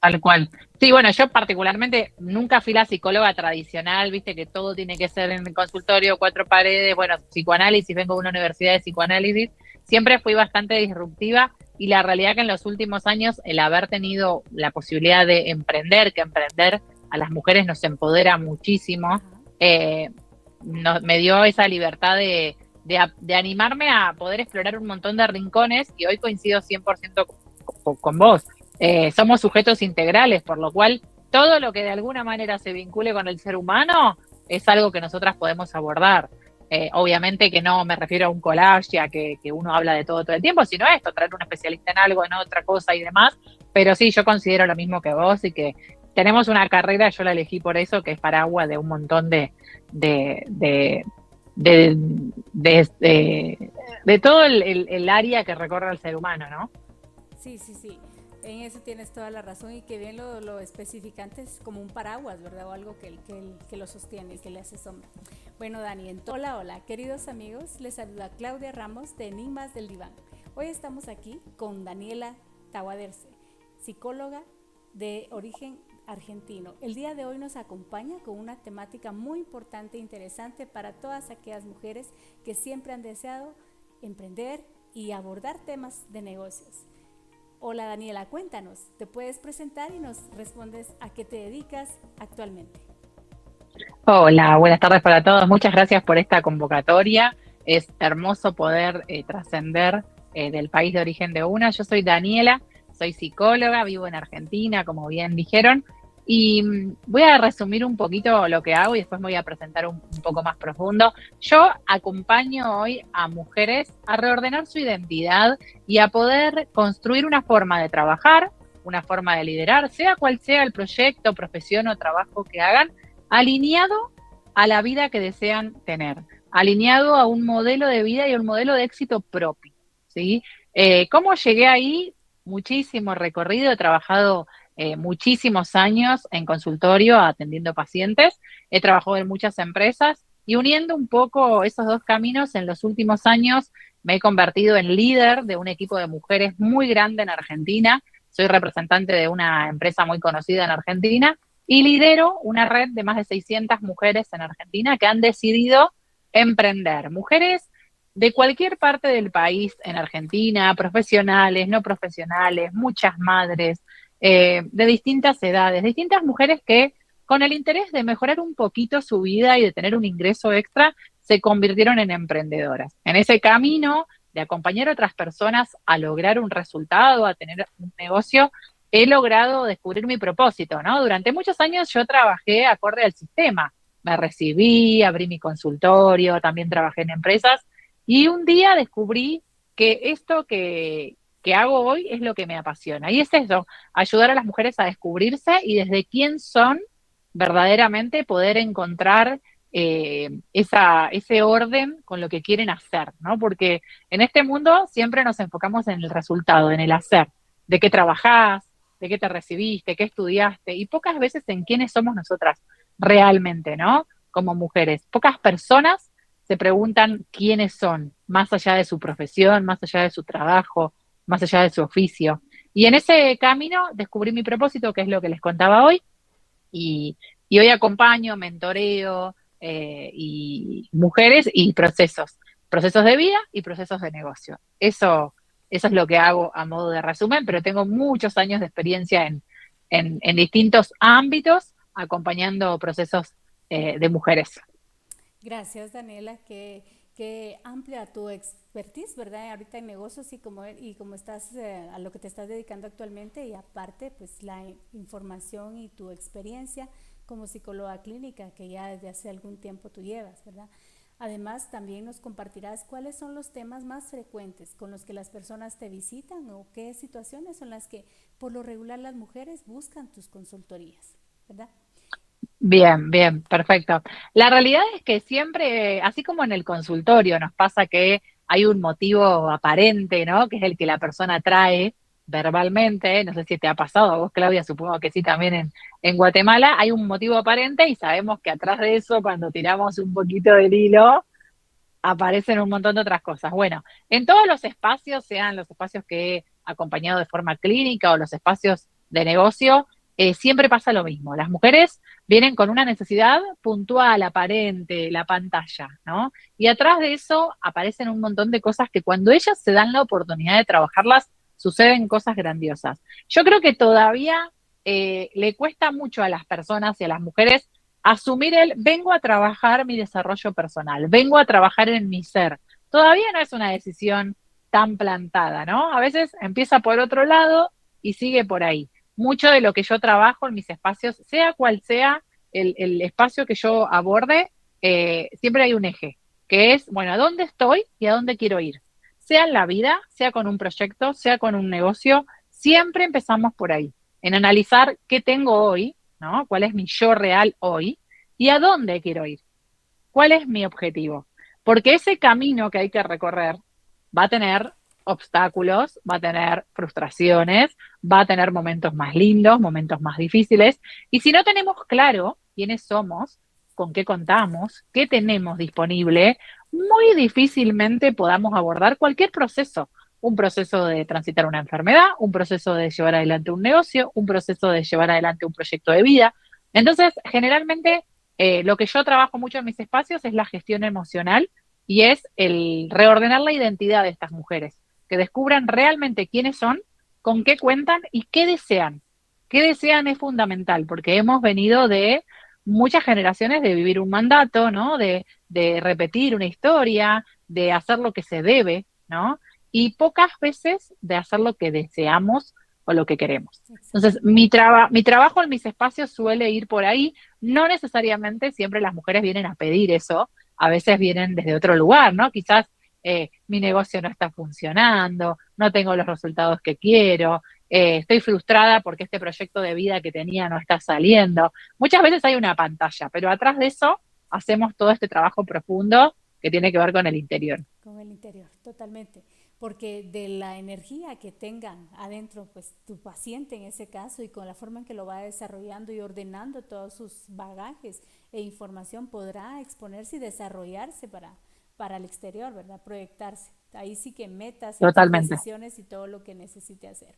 Tal cual. Sí, bueno, yo particularmente nunca fui la psicóloga tradicional, viste que todo tiene que ser en el consultorio, cuatro paredes, bueno, psicoanálisis, vengo de una universidad de psicoanálisis, siempre fui bastante disruptiva y la realidad que en los últimos años el haber tenido la posibilidad de emprender, que emprender a las mujeres nos empodera muchísimo, Ajá. eh, me dio esa libertad de animarme a poder explorar un montón de rincones y hoy coincido 100% con vos. Somos sujetos integrales, por lo cual todo lo que de alguna manera se vincule con el ser humano es algo que nosotras podemos abordar. Obviamente que no me refiero a un collage, a que uno habla de todo el tiempo, sino esto, traer un especialista en algo, en otra cosa y demás. Pero sí, yo considero lo mismo que vos y que tenemos una carrera, yo la elegí por eso, que es paraguas de un montón de, de, de, de todo el área que recorre el ser humano, ¿no? Sí, sí, sí. En eso tienes toda la razón y que bien lo especificante es como un paraguas, ¿verdad? O algo que lo sostiene y que le hace sombra. Bueno, Dani, hola, hola, queridos amigos, les saluda Claudia Ramos de Enigmas del Diván. Hoy estamos aquí con Daniela Tawaderse, psicóloga de origen argentino. El día de hoy nos acompaña con una temática muy importante e interesante para todas aquellas mujeres que siempre han deseado emprender y abordar temas de negocios. Hola Daniela, cuéntanos, te puedes presentar y nos respondes a qué te dedicas actualmente. Hola, buenas tardes para todos. Muchas gracias por esta convocatoria. Es hermoso poder trascender del país de origen de una. Yo soy Daniela, soy psicóloga, vivo en Argentina, como bien dijeron, y voy a resumir un poquito lo que hago y después me voy a presentar un poco más profundo. Yo acompaño hoy a mujeres a reordenar su identidad y a poder construir una forma de trabajar, una forma de liderar, sea cual sea el proyecto, profesión o trabajo que hagan alineado a la vida que desean tener, alineado a un modelo de vida y a un modelo de éxito propio, ¿sí? ¿Cómo llegué ahí? Muchísimo recorrido, he trabajado muchísimos años en consultorio atendiendo pacientes, he trabajado en muchas empresas y uniendo un poco esos dos caminos en los últimos años me he convertido en líder de un equipo de mujeres muy grande en Argentina, soy representante de una empresa muy conocida en Argentina y lidero una red de más de 600 mujeres en Argentina que han decidido emprender. Mujeres de cualquier parte del país en Argentina, profesionales, no profesionales, muchas madres, de distintas edades, distintas mujeres que con el interés de mejorar un poquito su vida y de tener un ingreso extra, se convirtieron en emprendedoras. En ese camino de acompañar a otras personas a lograr un resultado, a tener un negocio, he logrado descubrir mi propósito, ¿no? Durante muchos años yo trabajé acorde al sistema. Me recibí, abrí mi consultorio, también trabajé en empresas y un día descubrí que esto que hago hoy es lo que me apasiona. Y es eso, ayudar a las mujeres a descubrirse y desde quién son verdaderamente poder encontrar ese orden con lo que quieren hacer, ¿no? Porque en este mundo siempre nos enfocamos en el resultado, en el hacer, de qué trabajás, de qué te recibiste, qué estudiaste, y pocas veces en quiénes somos nosotras realmente, ¿no? Como mujeres. Pocas personas se preguntan quiénes son, más allá de su profesión, más allá de su trabajo, más allá de su oficio. Y en ese camino descubrí mi propósito, que es lo que les contaba hoy, y, y hoy acompaño, mentoreo y mujeres y procesos de vida y procesos de negocio. Eso es lo que hago a modo de resumen, pero tengo muchos años de experiencia en distintos ámbitos acompañando procesos de mujeres. Gracias, Daniela, que amplia tu expertise, ¿verdad? Ahorita en negocios y como estás a lo que te estás dedicando actualmente y aparte, pues la información y tu experiencia como psicóloga clínica que ya desde hace algún tiempo tú llevas, ¿verdad? Además, también nos compartirás cuáles son los temas más frecuentes con los que las personas te visitan o qué situaciones son las que por lo regular las mujeres buscan tus consultorías, ¿verdad? Bien, bien, perfecto. La realidad es que siempre, así como en el consultorio, nos pasa que hay un motivo aparente, ¿no? Que es el que la persona trae verbalmente. No sé si te ha pasado a vos, Claudia, supongo que sí también en Guatemala. Hay un motivo aparente y sabemos que atrás de eso, cuando tiramos un poquito del hilo, aparecen un montón de otras cosas. Bueno, en todos los espacios, sean los espacios que he acompañado de forma clínica o los espacios de negocio, siempre pasa lo mismo. Las mujeres vienen con una necesidad puntual, aparente, la pantalla, ¿no? Y atrás de eso aparecen un montón de cosas que cuando ellas se dan la oportunidad de trabajarlas, suceden cosas grandiosas. Yo creo que todavía le cuesta mucho a las personas y a las mujeres asumir el vengo a trabajar mi desarrollo personal, vengo a trabajar en mi ser. Todavía no es una decisión tan plantada, ¿no? A veces empieza por otro lado y sigue por ahí. Mucho de lo que yo trabajo en mis espacios, sea cual sea el espacio que yo aborde, siempre hay un eje, que es, bueno, ¿a dónde estoy y a dónde quiero ir? Sea en la vida, sea con un proyecto, sea con un negocio, siempre empezamos por ahí, en analizar qué tengo hoy, ¿no? ¿Cuál es mi yo real hoy? ¿Y a dónde quiero ir? ¿Cuál es mi objetivo? Porque ese camino que hay que recorrer va a tener obstáculos, va a tener frustraciones, va a tener momentos más lindos, momentos más difíciles. Y si no tenemos claro quiénes somos, con qué contamos, qué tenemos disponible, muy difícilmente podamos abordar cualquier proceso. Un proceso de transitar una enfermedad, un proceso de llevar adelante un negocio, un proceso de llevar adelante un proyecto de vida. Entonces, generalmente lo que yo trabajo mucho en mis espacios es la gestión emocional y es el reordenar la identidad de estas mujeres, que descubran realmente quiénes son, con qué cuentan y qué desean. Qué desean es fundamental, porque hemos venido de muchas generaciones de vivir un mandato, ¿no? De repetir una historia, de hacer lo que se debe, ¿no? Y pocas veces de hacer lo que deseamos o lo que queremos. Entonces, Exactamente. mi trabajo en mis espacios suele ir por ahí. No necesariamente siempre las mujeres vienen a pedir eso, a veces vienen desde otro lugar, ¿no? Quizás mi negocio no está funcionando, no tengo los resultados que quiero, estoy frustrada porque este proyecto de vida que tenía no está saliendo. Muchas veces hay una pantalla, pero atrás de eso hacemos todo este trabajo profundo que tiene que ver con el interior. Con el interior, totalmente. Porque de la energía que tengan adentro, pues tu paciente en ese caso, y con la forma en que lo va desarrollando y ordenando todos sus bagajes e información, podrá exponerse y desarrollarse para el exterior, ¿verdad? Proyectarse. Ahí sí que metas y tus Totalmente. decisiones y todo lo que necesite hacer.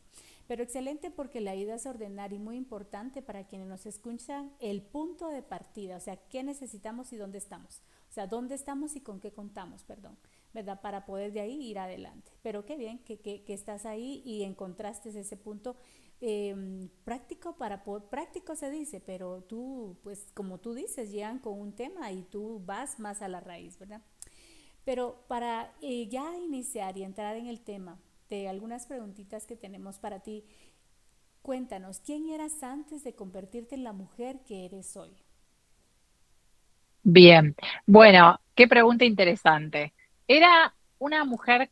Pero excelente porque la ayuda a ordenar y muy importante para quienes nos escuchan el punto de partida, o sea, qué necesitamos y dónde estamos. O sea, dónde estamos y con qué contamos, perdón, ¿verdad? Para poder de ahí ir adelante. Pero qué bien que estás ahí y encontraste ese punto práctico práctico se dice, pero tú, pues como tú dices, llegan con un tema y tú vas más a la raíz, ¿verdad? Pero para ya iniciar y entrar en el tema de algunas preguntitas que tenemos para ti, cuéntanos, ¿quién eras antes de convertirte en la mujer que eres hoy? Bien. Bueno, qué pregunta interesante. Era una mujer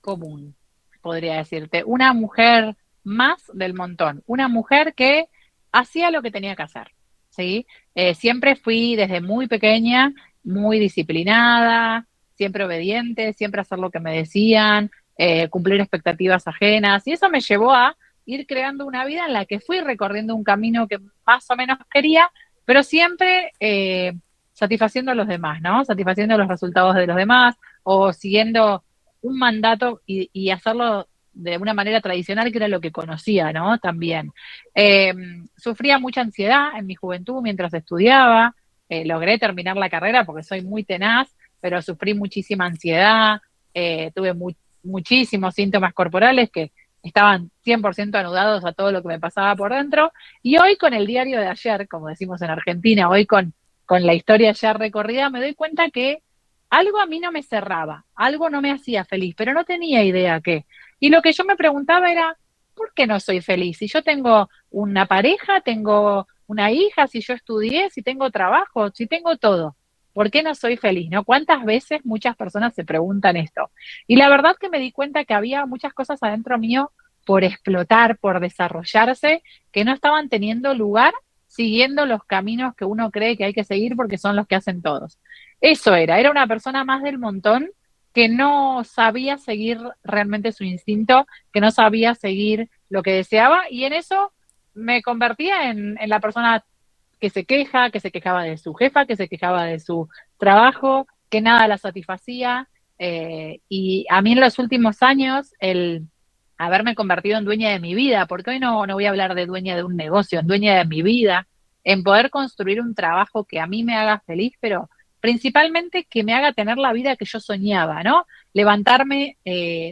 común, podría decirte, una mujer más del montón, una mujer que hacía lo que tenía que hacer, ¿sí? Siempre fui desde muy pequeña, muy disciplinada, siempre obediente, siempre hacer lo que me decían, cumplir expectativas ajenas, y eso me llevó a ir creando una vida en la que fui recorriendo un camino que más o menos quería, pero siempre satisfaciendo a los demás, ¿no? Satisfaciendo los resultados de los demás o siguiendo un mandato y hacerlo de una manera tradicional, que era lo que conocía, ¿no? También. Eh, Sufría mucha ansiedad en mi juventud mientras estudiaba, logré terminar la carrera porque soy muy tenaz, pero sufrí muchísima ansiedad, tuve muchísimos síntomas corporales que estaban 100% anudados a todo lo que me pasaba por dentro, y hoy con el diario de ayer, como decimos en Argentina, hoy con la historia ya recorrida, me doy cuenta que algo a mí no me cerraba, algo no me hacía feliz, pero no tenía idea qué. Y lo que yo me preguntaba era, ¿por qué no soy feliz? Si yo tengo una pareja, tengo una hija, si yo estudié, si tengo trabajo, si tengo todo, ¿por qué no soy feliz? ¿No? ¿Cuántas veces muchas personas se preguntan esto? Y la verdad que me di cuenta que había muchas cosas adentro mío por explotar, por desarrollarse, que no estaban teniendo lugar siguiendo los caminos que uno cree que hay que seguir porque son los que hacen todos. Eso era una persona más del montón que no sabía seguir realmente su instinto, que no sabía seguir lo que deseaba, y en eso me convertía en la persona que se queja, que se quejaba de su jefa, que se quejaba de su trabajo, que nada la satisfacía. Y a mí en los últimos años haberme convertido en dueña de mi vida, porque hoy no voy a hablar de dueña de un negocio, en dueña de mi vida, en poder construir un trabajo que a mí me haga feliz, pero principalmente que me haga tener la vida que yo soñaba, ¿no? Levantarme,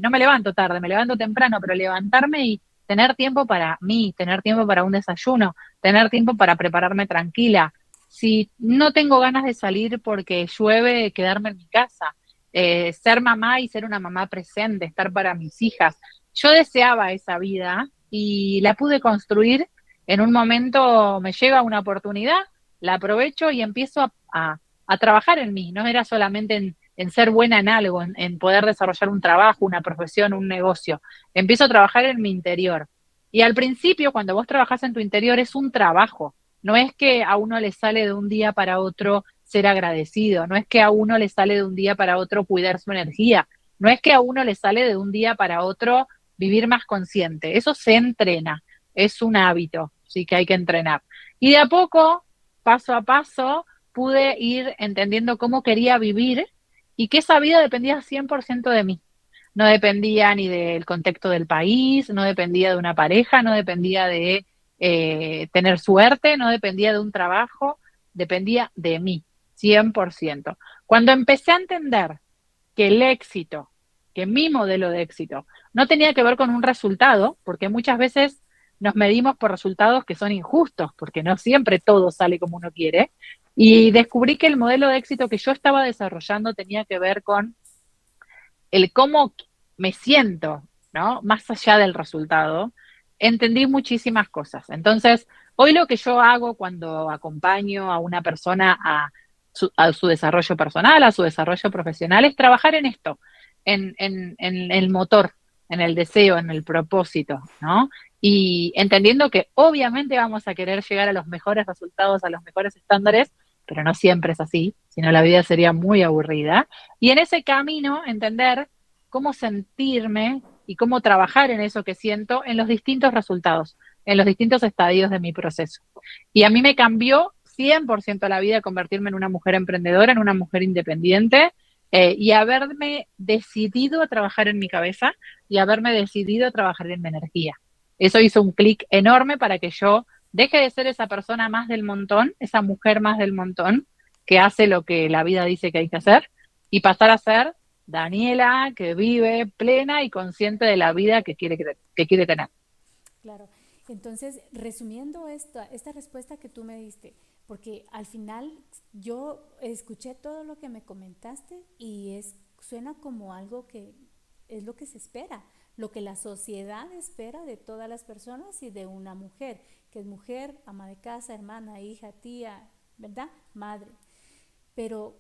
no me levanto tarde, me levanto temprano, pero levantarme y tener tiempo para mí, tener tiempo para un desayuno, tener tiempo para prepararme tranquila. Si no tengo ganas de salir porque llueve, quedarme en mi casa. Ser mamá y ser una mamá presente, estar para mis hijas. Yo deseaba esa vida y la pude construir. En un momento me llega una oportunidad, la aprovecho y empiezo a trabajar en mí. No era solamente en ser buena en algo, en poder desarrollar un trabajo, una profesión, un negocio. Empiezo a trabajar en mi interior. Y al principio, cuando vos trabajás en tu interior, es un trabajo. No es que a uno le sale de un día para otro ser agradecido, no es que a uno le sale de un día para otro cuidar su energía, no es que a uno le sale de un día para otro vivir más consciente. Eso se entrena, es un hábito, sí que hay que entrenar. Y de a poco, paso a paso, pude ir entendiendo cómo quería vivir y que esa vida dependía 100% de mí. No dependía ni del contexto del país, no dependía de una pareja, no dependía de tener suerte, no dependía de un trabajo, dependía de mí, 100%. Cuando empecé a entender que el éxito, que mi modelo de éxito no tenía que ver con un resultado, porque muchas veces nos medimos por resultados que son injustos, porque no siempre todo sale como uno quiere, y descubrí que el modelo de éxito que yo estaba desarrollando tenía que ver con el cómo me siento, ¿no? Más allá del resultado, entendí muchísimas cosas. Entonces, hoy lo que yo hago cuando acompaño a una persona a su desarrollo personal, a su desarrollo profesional, es trabajar en esto, en el motor, en el deseo, en el propósito, ¿no? Y entendiendo que obviamente vamos a querer llegar a los mejores resultados, a los mejores estándares, pero no siempre es así, sino la vida sería muy aburrida. Y en ese camino, entender cómo sentirme y cómo trabajar en eso que siento en los distintos resultados, en los distintos estadios de mi proceso. Y a mí me cambió 100% la vida convertirme en una mujer emprendedora, en una mujer independiente, y haberme decidido a trabajar en mi cabeza y haberme decidido a trabajar en mi energía. Eso hizo un clic enorme para que yo deje de ser esa persona más del montón, esa mujer más del montón, que hace lo que la vida dice que hay que hacer, y pasar a ser Daniela, que vive plena y consciente de la vida que quiere tener. Claro. Entonces, resumiendo esta respuesta que tú me diste, porque al final yo escuché todo lo que me comentaste y suena como algo que es lo que se espera, lo que la sociedad espera de todas las personas y de una mujer, que es mujer, ama de casa, hermana, hija, tía, ¿verdad? Madre. Pero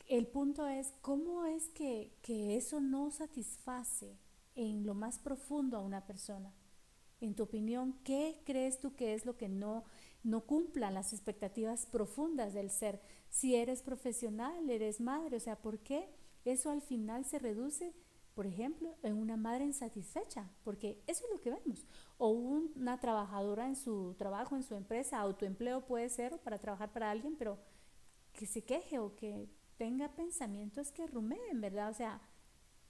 el punto es, ¿cómo es que eso no satisface en lo más profundo a una persona? En tu opinión, ¿qué crees tú que es lo que no cumplan las expectativas profundas del ser? Si eres profesional, eres madre, o sea, ¿por qué eso al final se reduce, por ejemplo, en una madre insatisfecha? Porque eso es lo que vemos. O una trabajadora en su trabajo, en su empresa, autoempleo puede ser para trabajar para alguien, pero que se queje o que tenga pensamientos que rumeen, ¿verdad? O sea,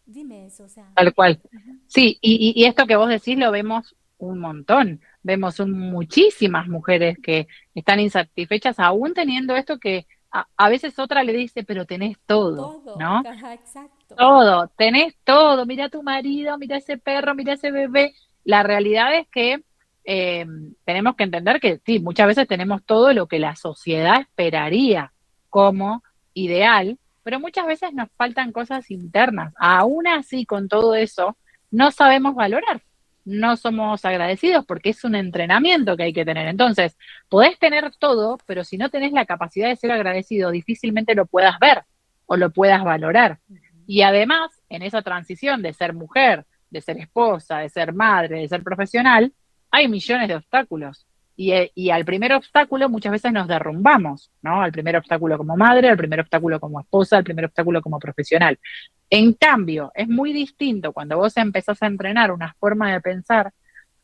dime eso, o sea. Tal cual. Uh-huh. Sí, y esto que vos decís lo vemos un montón. Vemos muchísimas mujeres que están insatisfechas aún teniendo esto que a veces otra le dice, pero tenés todo, Todo, ¿no? ajá, exacto. Todo, tenés todo, mira a tu marido, mira a ese perro, mira a ese bebé. La realidad es que eh, tenemos que entender que sí, muchas veces tenemos todo lo que la sociedad esperaría como ideal, pero muchas veces nos faltan cosas internas. Aún así, con todo eso, no sabemos valorar, no somos agradecidos porque es un entrenamiento que hay que tener. Entonces, podés tener todo, pero si no tenés la capacidad de ser agradecido, difícilmente lo puedas ver o lo puedas valorar. Uh-huh. Y además, en esa transición de ser mujer, de ser esposa, de ser madre, de ser profesional, hay millones de obstáculos. Y al primer obstáculo muchas veces nos derrumbamos, ¿no? Al primer obstáculo como madre, al primer obstáculo como esposa, al primer obstáculo como profesional. En cambio, es muy distinto cuando vos empezás a entrenar una forma de pensar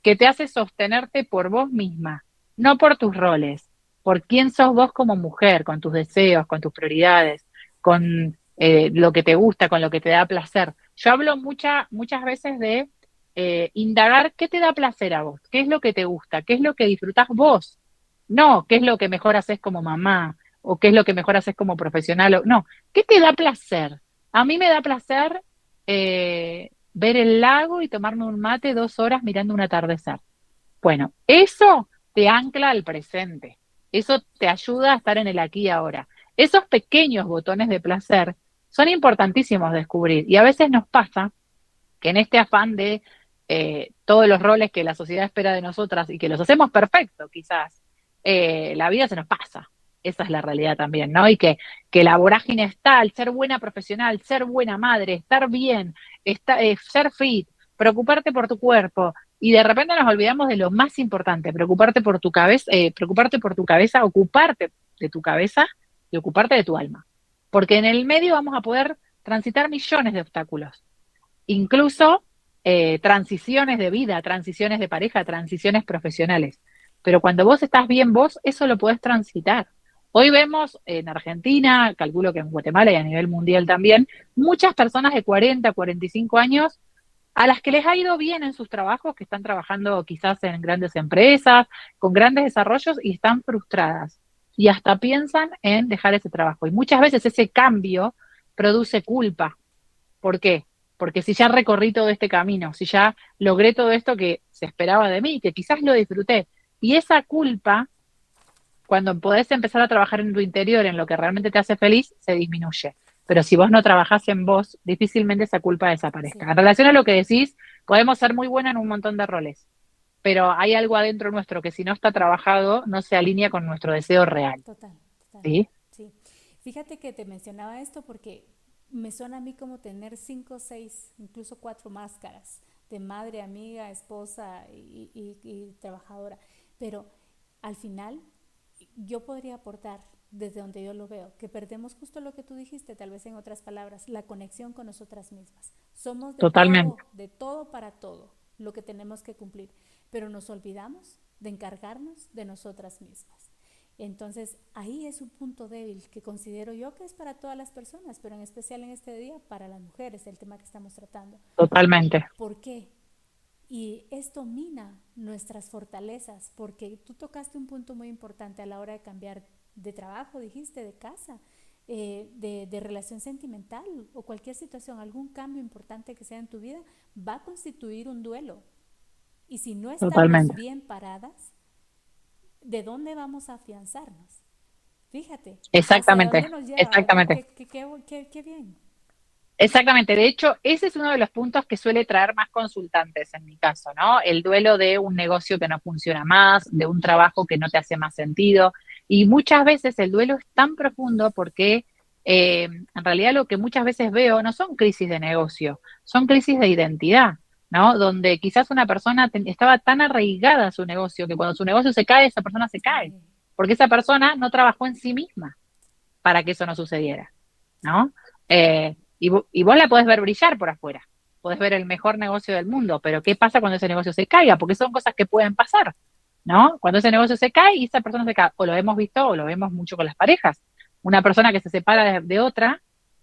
que te hace sostenerte por vos misma, no por tus roles, por quién sos vos como mujer, con tus deseos, con tus prioridades, con lo que te gusta, con lo que te da placer. Yo hablo muchas veces de indagar qué te da placer a vos, qué es lo que te gusta, qué es lo que disfrutás vos, no qué es lo que mejor haces como mamá o qué es lo que mejor haces como profesional, no, ¿qué te da placer? A mí me da placer ver el lago y tomarme un mate 2 horas mirando un atardecer. Bueno, eso te ancla al presente, eso te ayuda a estar en el aquí y ahora. Esos pequeños botones de placer son importantísimos de descubrir y a veces nos pasa que en este afán de todos los roles que la sociedad espera de nosotras y que los hacemos perfectos, quizás, la vida se nos pasa. Esa es la realidad también, ¿no? Y que la vorágine está, el ser buena profesional, ser buena madre, estar bien, ser fit, preocuparte por tu cuerpo, y de repente nos olvidamos de lo más importante, preocuparte por tu cabeza, ocuparte de tu cabeza y ocuparte de tu alma. Porque en el medio vamos a poder transitar millones de obstáculos, incluso transiciones de vida, transiciones de pareja, transiciones profesionales. Pero cuando vos estás bien vos, eso lo podés transitar. Hoy vemos en Argentina, calculo que en Guatemala y a nivel mundial también, muchas personas de 40, 45 años a las que les ha ido bien en sus trabajos, que están trabajando quizás en grandes empresas, con grandes desarrollos y están frustradas. Y hasta piensan en dejar ese trabajo. Y muchas veces ese cambio produce culpa. ¿Por qué? Porque si ya recorrí todo este camino, si ya logré todo esto que se esperaba de mí, que quizás lo disfruté, y esa culpa, cuando podés empezar a trabajar en tu interior, en lo que realmente te hace feliz, se disminuye. Pero si vos no trabajás en vos, difícilmente esa culpa desaparezca. Sí, En relación a lo que decís, podemos ser muy buenas en un montón de roles, pero hay algo adentro nuestro que si no está trabajado, no se alinea con nuestro deseo real. total, total. ¿Sí? Sí. Fíjate que te mencionaba esto porque me suena a mí como tener cinco, seis, incluso cuatro máscaras de madre, amiga, esposa y trabajadora. Pero al final yo podría aportar desde donde yo lo veo, que perdemos justo lo que tú dijiste, tal vez en otras palabras, la conexión con nosotras mismas. Somos Totalmente. de todo para todo, lo que tenemos que cumplir, pero nos olvidamos de encargarnos de nosotras mismas. Entonces, ahí es un punto débil que considero yo que es para todas las personas, pero en especial en este día para las mujeres, el tema que estamos tratando. Totalmente. ¿Por qué? Y esto mina nuestras fortalezas, porque tú tocaste un punto muy importante a la hora de cambiar de trabajo, dijiste, de casa, de relación sentimental o cualquier situación, algún cambio importante que sea en tu vida, va a constituir un duelo. Y si no estamos Totalmente. bien paradas, ¿de dónde vamos a afianzarnos? Fíjate, ¿hacia dónde Exactamente. nos lleva, verdad? Exactamente. Qué bien. Exactamente, de hecho, ese es uno de los puntos que suele traer más consultantes en mi caso, ¿no? El duelo de un negocio que no funciona más, de un trabajo que no te hace más sentido. Y muchas veces el duelo es tan profundo porque en realidad lo que muchas veces veo no son crisis de negocio, son crisis de identidad, ¿no? Donde quizás una persona estaba tan arraigada a su negocio que cuando su negocio se cae, esa persona se cae, Sí, porque esa persona no trabajó en sí misma para que eso no sucediera, sí, ¿no? Y vos la podés ver brillar por afuera, podés ver el mejor negocio del mundo, pero ¿qué pasa cuando ese negocio se caiga? Porque son cosas que pueden pasar, ¿no? Cuando ese negocio se cae y esa persona se cae, o lo hemos visto o lo vemos mucho con las parejas, una persona que se separa de otra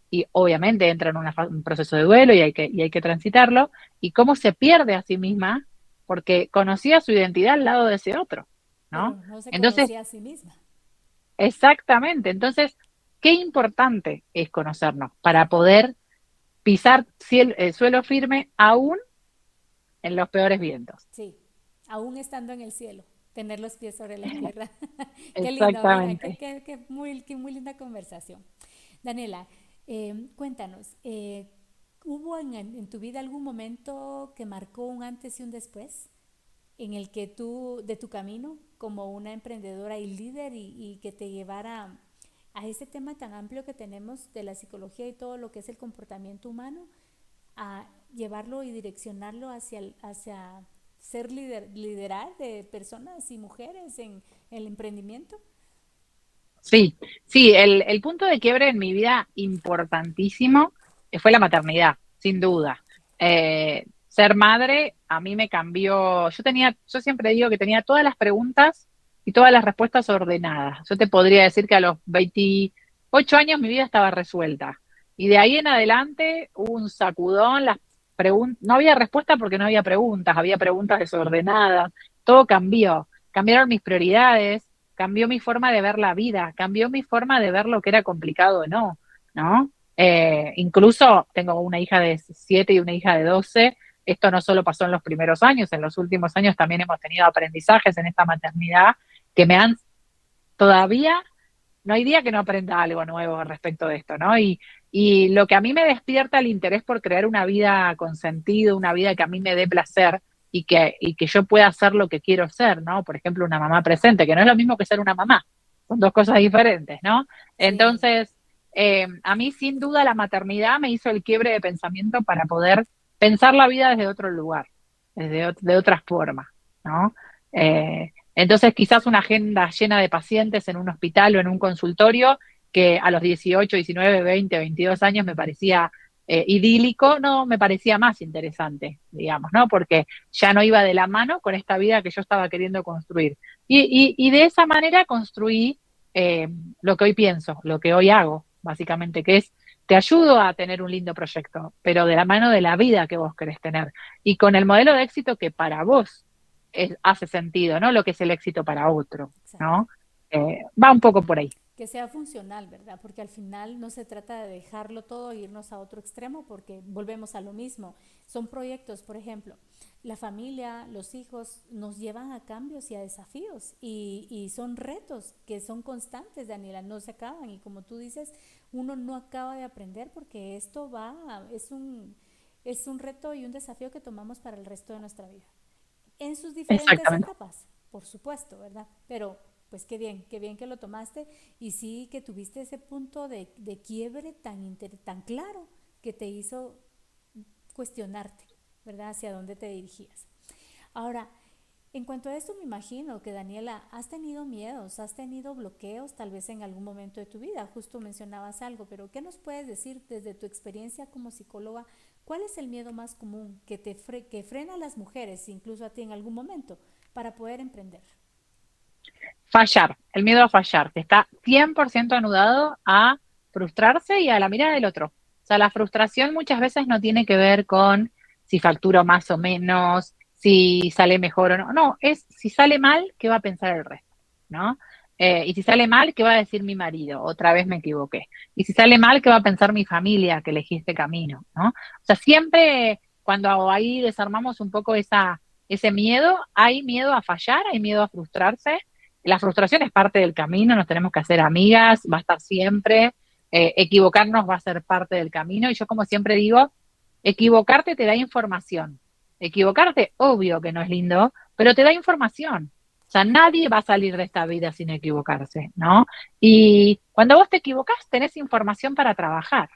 y obviamente entra en un proceso de duelo y hay que transitarlo, y cómo se pierde a sí misma porque conocía su identidad al lado de ese otro, pero ¿no? no se Entonces, conocía a sí misma. exactamente. Entonces, qué importante es conocernos para poder pisar suelo firme aún en los peores vientos. Sí, aún estando en el cielo, tener los pies sobre la tierra. Qué lindo, amiga, Exactamente. qué muy linda conversación. Daniela, cuéntanos, ¿hubo en tu vida algún momento que marcó un antes y un después en el que tú, de tu camino como una emprendedora y líder y que te llevara a ese tema tan amplio que tenemos de la psicología y todo lo que es el comportamiento humano, a llevarlo y direccionarlo hacia ser liderar de personas y mujeres en el emprendimiento? Sí, sí, el punto de quiebre en mi vida importantísimo fue la maternidad, sin duda. Ser madre a mí me cambió, yo siempre digo que tenía todas las preguntas y todas las respuestas ordenadas. Yo te podría decir que a los 28 años mi vida estaba resuelta. Y de ahí en adelante hubo un sacudón, no había respuesta porque no había preguntas desordenadas, todo cambió, cambiaron mis prioridades, cambió mi forma de ver la vida, cambió mi forma de ver lo que era complicado o no, ¿no? Incluso tengo una hija de 7 y una hija de 12. Esto no solo pasó en los primeros años, en los últimos años también hemos tenido aprendizajes en esta maternidad que me han todavía, no hay día que no aprenda algo nuevo respecto de esto, ¿no? Y lo que a mí me despierta el interés por crear una vida con sentido, una vida que a mí me dé placer y que yo pueda hacer lo que quiero ser, ¿no? Por ejemplo, una mamá presente, que no es lo mismo que ser una mamá, son dos cosas diferentes, ¿no? Sí. Entonces, a mí sin duda la maternidad me hizo el quiebre de pensamiento para poder pensar la vida desde otro lugar, de otra forma, ¿no? Entonces, quizás una agenda llena de pacientes en un hospital o en un consultorio, que a los 18, 19, 20, 22 años me parecía idílico, no me parecía más interesante, digamos, ¿no? Porque ya no iba de la mano con esta vida que yo estaba queriendo construir. Y de esa manera construí lo que hoy pienso, lo que hoy hago, básicamente, que es, te ayudo a tener un lindo proyecto, pero de la mano de la vida que vos querés tener y con el modelo de éxito que para vos hace sentido, ¿no? Lo que es el éxito para otro, Exacto. ¿no? Va un poco por ahí. Que sea funcional, ¿verdad? Porque al final no se trata de dejarlo todo e irnos a otro extremo porque volvemos a lo mismo. Son proyectos, por ejemplo, la familia, los hijos nos llevan a cambios y a desafíos y son retos que son constantes, Daniela, no se acaban y como tú dices, uno no acaba de aprender porque esto es un reto y un desafío que tomamos para el resto de nuestra vida en sus diferentes Exactamente. etapas, por supuesto, ¿verdad? Pero pues qué bien que lo tomaste y sí que tuviste ese punto de quiebre tan claro que te hizo cuestionarte, ¿verdad? Hacia dónde te dirigías. Ahora, en cuanto a esto, me imagino que Daniela, has tenido miedos, has tenido bloqueos tal vez en algún momento de tu vida, justo mencionabas algo, pero ¿qué nos puedes decir desde tu experiencia como psicóloga? ¿Cuál es el miedo más común que frena a las mujeres, incluso a ti en algún momento, para poder emprender? Fallar, el miedo a fallar, que está 100% anudado a frustrarse y a la mirada del otro. O sea, la frustración muchas veces no tiene que ver con si facturo más o menos, si sale mejor o no. No, es si sale mal, ¿qué va a pensar el resto? ¿No? Y si sale mal, ¿qué va a decir mi marido? Otra vez me equivoqué. Y si sale mal, ¿qué va a pensar mi familia que elegí este camino? ¿No? O sea, siempre cuando ahí desarmamos un poco ese miedo, hay miedo a fallar, hay miedo a frustrarse. La frustración es parte del camino, nos tenemos que hacer amigas, va a estar siempre, equivocarnos va a ser parte del camino y yo como siempre digo, equivocarte te da información. Equivocarte, obvio que no es lindo, pero te da información. O sea, nadie va a salir de esta vida sin equivocarse, ¿no? Y cuando vos te equivocás, tenés información para trabajar.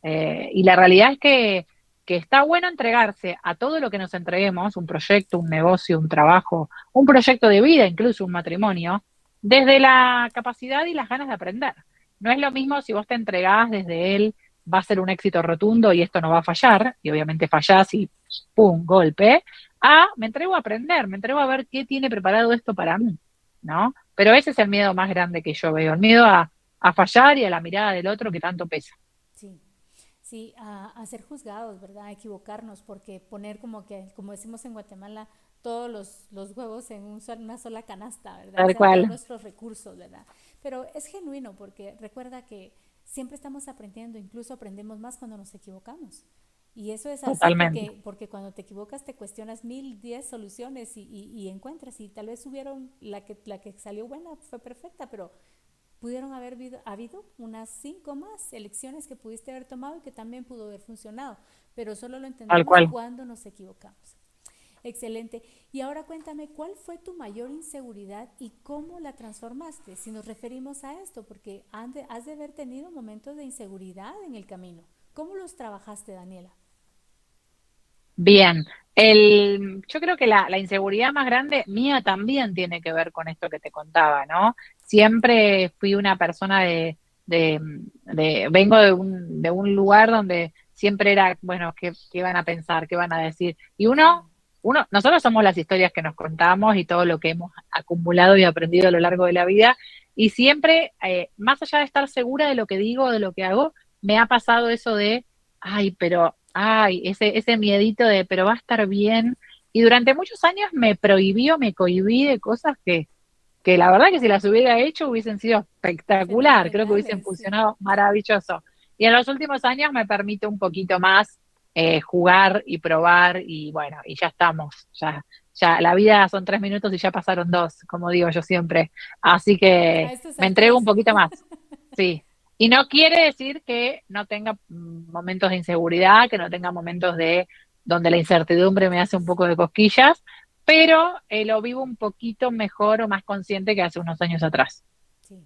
Y la realidad es que está bueno entregarse a todo lo que nos entreguemos, un proyecto, un negocio, un trabajo, un proyecto de vida, incluso un matrimonio, desde la capacidad y las ganas de aprender. No es lo mismo si vos te entregás desde él, va a ser un éxito rotundo y esto no va a fallar, y obviamente fallás y ¡pum! Golpe, me entrego a aprender, me entrego a ver qué tiene preparado esto para mí, ¿no? Pero ese es el miedo más grande que yo veo, el miedo a fallar y a la mirada del otro que tanto pesa. Sí, sí, a ser juzgados, ¿verdad? A equivocarnos, porque poner como que, como decimos en Guatemala, todos los huevos en una sola canasta, ¿verdad? O Tal sea, todos cual, nuestros recursos, ¿verdad? Pero es genuino porque recuerda que siempre estamos aprendiendo, incluso aprendemos más cuando nos equivocamos. Y eso es así totalmente. porque cuando te equivocas te cuestionas 1000, 10 soluciones y encuentras y tal vez hubieron la que salió buena fue perfecta, pero pudieron habido unas 5 más elecciones que pudiste haber tomado y que también pudo haber funcionado, pero solo lo Tal entendemos cual. cuando nos equivocamos. Excelente. Y ahora cuéntame, ¿cuál fue tu mayor inseguridad y cómo la transformaste? Si nos referimos a esto, porque has de haber tenido momentos de inseguridad en el camino. ¿Cómo los trabajaste, Daniela? Bien. Yo creo que la inseguridad más grande mía también tiene que ver con esto que te contaba, ¿no? Siempre fui una persona de, vengo de un lugar donde siempre era, bueno, ¿qué van a pensar? ¿Qué van a decir? Y nosotros somos las historias que nos contamos y todo lo que hemos acumulado y aprendido a lo largo de la vida. Y siempre, más allá de estar segura de lo que digo, de lo que hago, me ha pasado eso de, ay, pero ay, ese miedito de, pero va a estar bien. Y durante muchos años me cohibí de cosas que la verdad que si las hubiera hecho hubiesen sido espectacular, creo que hubiesen Fenomenales, sí. funcionado maravilloso. Y en los últimos años me permite un poquito más jugar y probar y bueno, y ya estamos, ya la vida son 3 minutos y ya pasaron dos, como digo yo siempre. Así A que estas me entrego alturas, un sí. poquito más, sí. Y no quiere decir que no tenga momentos de inseguridad, que no tenga momentos de donde la incertidumbre me hace un poco de cosquillas, pero lo vivo un poquito mejor o más consciente que hace unos años atrás. Sí.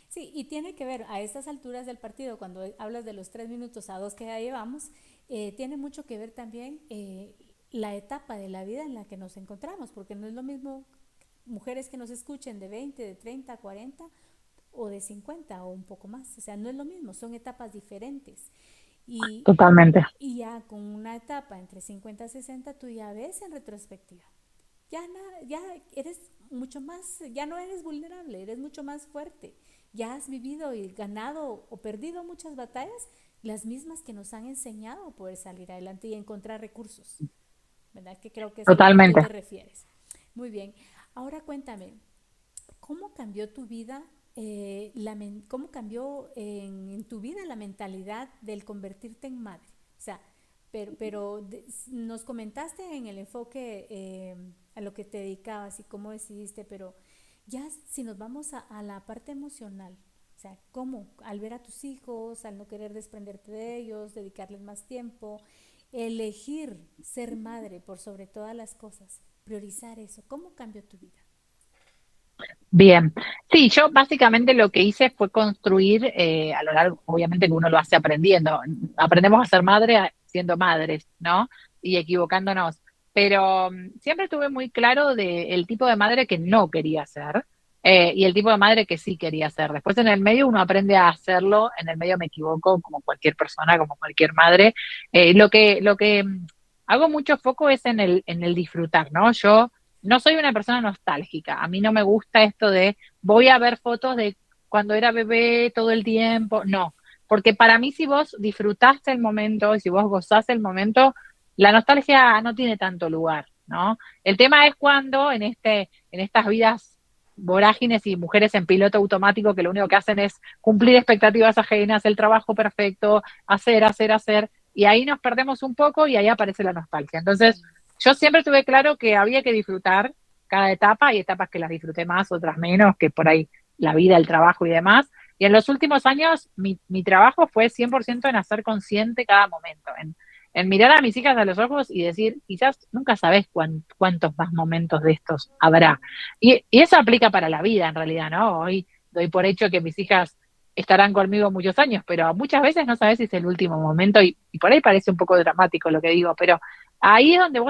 Sí, y tiene que ver a estas alturas del partido, cuando hablas de los 3 minutos a dos que ya llevamos, tiene mucho que ver también la etapa de la vida en la que nos encontramos, porque no es lo mismo mujeres que nos escuchen de 20, de 30, 40 o de 50 o un poco más. O sea, no es lo mismo, son etapas diferentes. Y, Totalmente. y ya con una etapa entre 50 y 60, tú ya ves en retrospectiva. Ya eres mucho más, ya no eres vulnerable, eres mucho más fuerte. Ya has vivido y ganado o perdido muchas batallas, las mismas que nos han enseñado a poder salir adelante y encontrar recursos. ¿Verdad? Que creo que es a lo que tú Totalmente. te refieres. Muy bien. Ahora cuéntame, ¿cómo cambió tu vida? ¿Cómo cambió en tu vida la mentalidad del convertirte en madre? O sea, nos comentaste en el enfoque a lo que te dedicabas y cómo decidiste, pero ya si nos vamos a la parte emocional, o sea, ¿cómo? Al ver a tus hijos, al no querer desprenderte de ellos, dedicarles más tiempo, elegir ser madre por sobre todas las cosas, priorizar eso, ¿cómo cambió tu vida? Bien. Sí, yo básicamente lo que hice fue construir a lo largo, obviamente que uno lo hace aprendiendo. Aprendemos a ser madre siendo madres, ¿no? Y equivocándonos. Pero siempre tuve muy claro el tipo de madre que no quería ser y el tipo de madre que sí quería ser. Después en el medio uno aprende a hacerlo, en el medio me equivoco como cualquier persona, como cualquier madre. Lo que hago mucho foco es en el disfrutar, ¿no? Yo no soy una persona nostálgica. A mí no me gusta esto de voy a ver fotos de cuando era bebé todo el tiempo. No, porque para mí si vos disfrutaste el momento y si vos gozaste el momento, la nostalgia no tiene tanto lugar, ¿no? El tema es cuando en estas vidas vorágines y mujeres en piloto automático que lo único que hacen es cumplir expectativas ajenas, el trabajo perfecto, hacer, y ahí nos perdemos un poco y ahí aparece la nostalgia. Entonces, Sí. yo siempre tuve claro que había que disfrutar cada etapa, hay etapas que las disfruté más, otras menos, que por ahí la vida, el trabajo y demás. Y en los últimos años mi trabajo fue 100% en hacer consciente cada momento, en mirar a mis hijas a los ojos y decir, quizás nunca sabes cuántos más momentos de estos habrá. Y eso aplica para la vida en realidad, ¿no? Hoy doy por hecho que mis hijas estarán conmigo muchos años, pero muchas veces no sabes si es el último momento y por ahí parece un poco dramático lo que digo, pero ahí es donde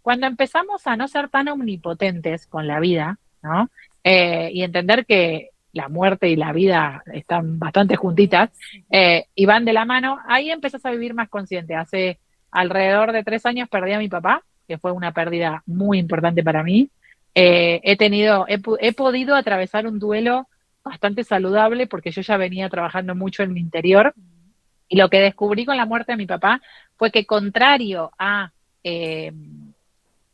cuando empezamos a no ser tan omnipotentes con la vida, ¿no? Y entender que la muerte y la vida están bastante Están juntitas unidas. y van de la mano, ahí empezás a vivir más consciente. Hace alrededor de 3 años perdí a mi papá, que fue una pérdida muy importante para mí. He podido atravesar un duelo bastante saludable porque yo ya venía trabajando mucho en mi interior y lo que descubrí con la muerte de mi papá fue que contrario a eh,